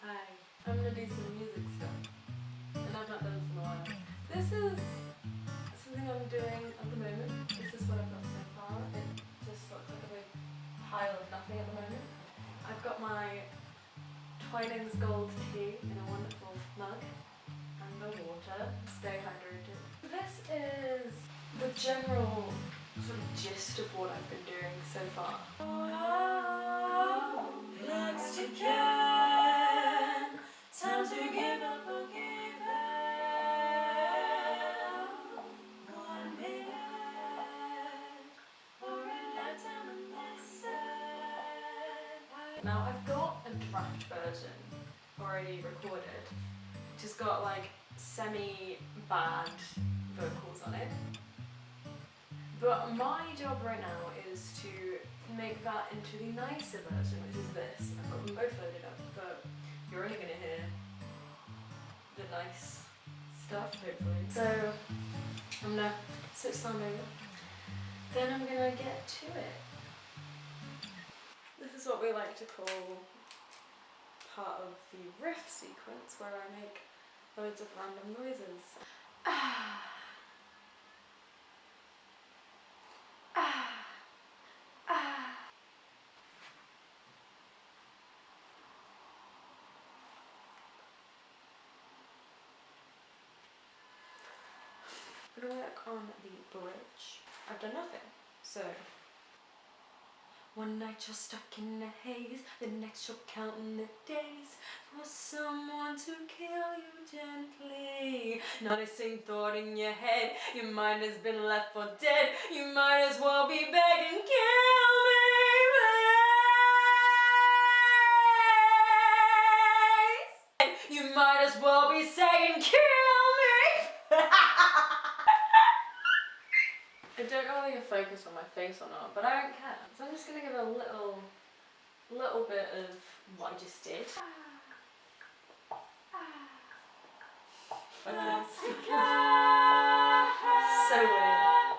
Hi, I'm gonna do some music stuff, and I've not done this in a while. This is something I'm doing at the moment. This is what I've got so far. It just looks like a big pile of nothing at the moment. I've got my Twinings Gold tea in a wonderful mug, and the water. Stay hydrated. This is the general sort of gist of what I've been doing so far. Next you can. Time to give up or give up. 1 minute or a lifetime in this side. Now I've got a draft version already recorded. Just got like semi-bad vocals on it. But my job right now is to make that into the nicer version, which is this. I've got them both loaded up, but you're only going to hear the nice stuff, hopefully. So I'm going to switch sound over. Then I'm going to get to it. This is what we like to call part of the riff sequence, where I make loads of random noises. I'm gonna work on the bridge. I've done nothing, so. One night you're stuck in a haze, the next you're counting the days for someone to kill you gently. Not a single thought in your head, your mind has been left for dead. You might as well be begging, kill me, please. You might as well be saying, kill me. I don't know whether you're focused on my face or not, but I don't care. So I'm just gonna give a little bit of what I just did. So weird.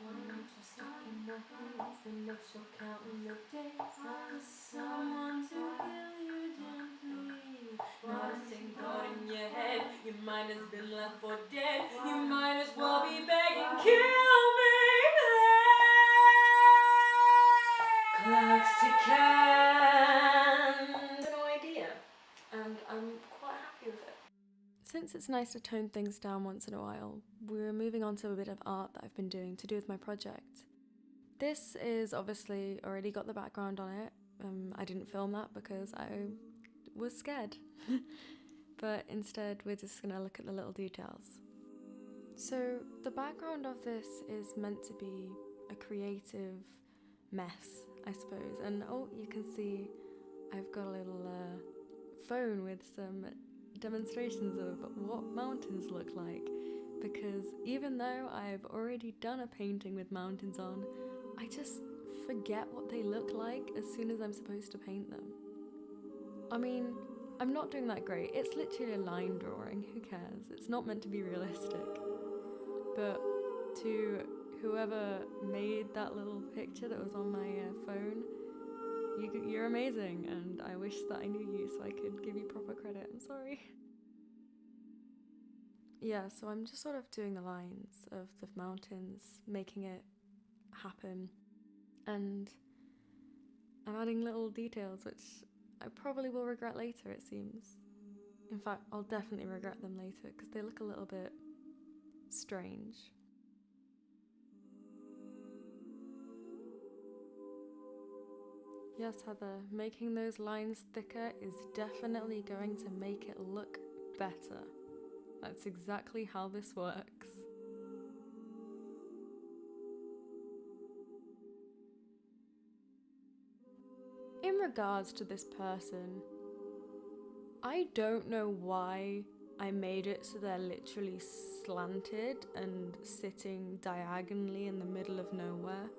One night you're stuck in the haze, the next you're counting the days for someone to kill you gently. Not a single thought in your head, your mind has been left for dead. You might as well be begging, kill me, please. Clocks tick. No idea, and I'm quite happy with it. Since it's nice to tone things down once in a while, we're moving on to a bit of art that I've been doing to do with my project. This is obviously already got the background on it. I didn't film that because I was scared. But instead we're just gonna look at the little details. So the background of this is meant to be a creative mess, I suppose. And oh, you can see I've got a little phone with some demonstrations of what mountains look like, because even though I've already done a painting with mountains on, I just forget what they look like as soon as I'm supposed to paint them. I mean, I'm not doing that great. It's literally a line drawing, who cares? It's not meant to be realistic. But to whoever made that little picture that was on my phone, you're amazing, and I wish that I knew you so I could give you proper credit. I'm sorry. Yeah, so I'm just sort of doing the lines of the mountains, making it happen, and I'm adding little details which I probably will regret later, it seems. In fact, I'll definitely regret them later because they look a little bit strange. Yes, Heather, making those lines thicker is definitely going to make it look better. That's exactly how this works. In regards to this person, I don't know why I made it so they're literally slanted and sitting diagonally in the middle of nowhere.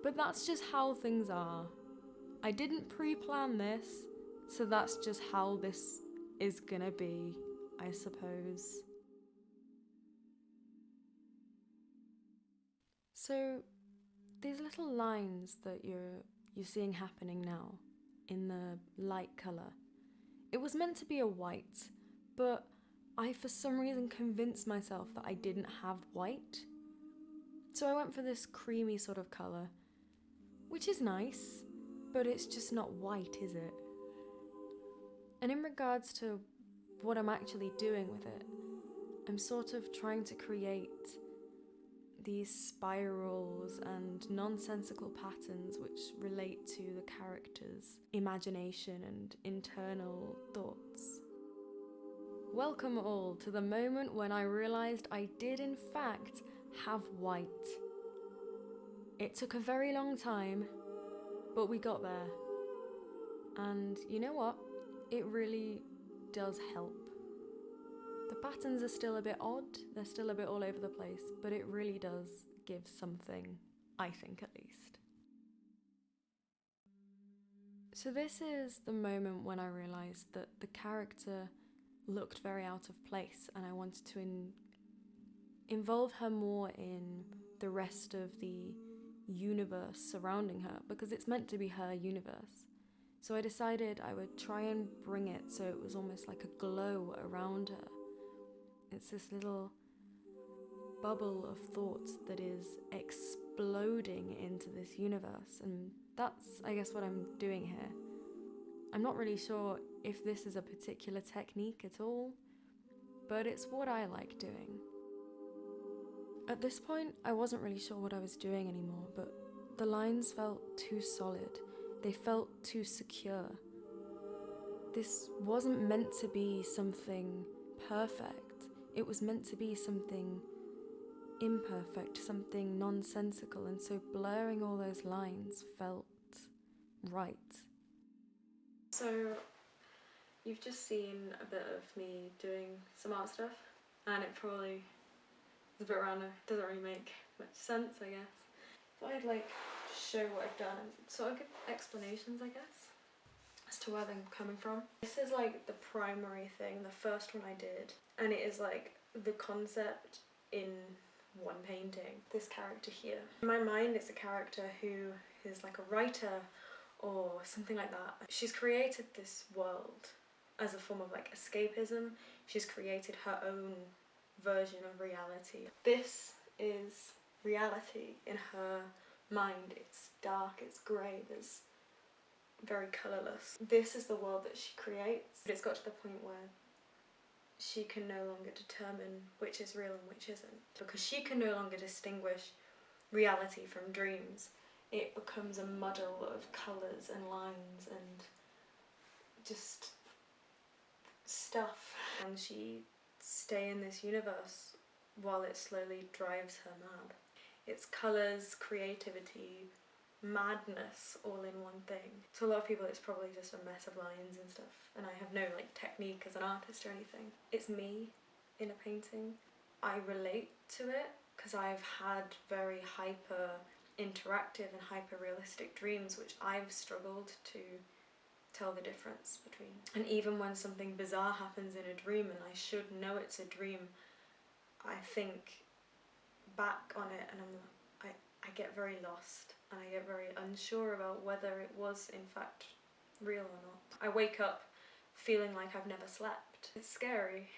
But that's just how things are. I didn't pre-plan this, so that's just how this is gonna be, I suppose. So these little lines that you're seeing happening now in the light colour, it was meant to be a white, but I for some reason convinced myself that I didn't have white. So I went for this creamy sort of colour, which is nice, but it's just not white, is it? And in regards to what I'm actually doing with it, I'm sort of trying to create these spirals and nonsensical patterns which relate to the character's imagination and internal thoughts. Welcome all to the moment when I realised I did in fact have white. It took a very long time, but we got there. And you know what? It really does help. The patterns are still a bit odd, they're still a bit all over the place, but it really does give something, I think at least. So this is the moment when I realised that the character looked very out of place, and I wanted to involve her more in the rest of the universe surrounding her, because it's meant to be her universe. So I decided I would try and bring it so it was almost like a glow around her. It's this little bubble of thoughts that is exploding into this universe, and that's, I guess, what I'm doing here. I'm not really sure if this is a particular technique at all, but it's what I like doing. At this point, I wasn't really sure what I was doing anymore, but the lines felt too solid. They felt too secure. This wasn't meant to be something perfect. It was meant to be something imperfect, something nonsensical, and so blurring all those lines felt right. So, you've just seen a bit of me doing some art stuff, and it probably is a bit random, doesn't really make much sense, I guess. So I'd like to show what I've done and sort of give explanations, I guess, as to where they're coming from. This is like the primary thing, the first one I did, and it is like the concept in one painting. This character here. In my mind, it's a character who is like a writer or something like that. She's created this world as a form of like escapism. She's created her own version of reality. This is reality in her mind. It's dark, it's grey, there's very colourless. This is the world that she creates. But it's got to the point where she can no longer determine which is real and which isn't. Because she can no longer distinguish reality from dreams, it becomes a muddle of colours and lines and just stuff. And she stay in this universe while it slowly drives her mad. It's colours, creativity, madness all in one thing. To a lot of people it's probably just a mess of lines and stuff, and I have no like technique as an artist or anything. It's me in a painting. I relate to it because I've had very hyper interactive and hyper realistic dreams which I've struggled to tell the difference between. And even when something bizarre happens in a dream and I should know it's a dream, I think back on it and I get very lost and I get very unsure about whether it was in fact real or not. I wake up feeling like I've never slept. It's scary.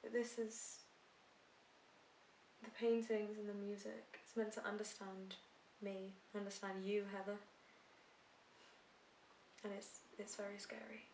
But this is the paintings and the music. It's meant to understand me, understand you, Heather. And it's very scary.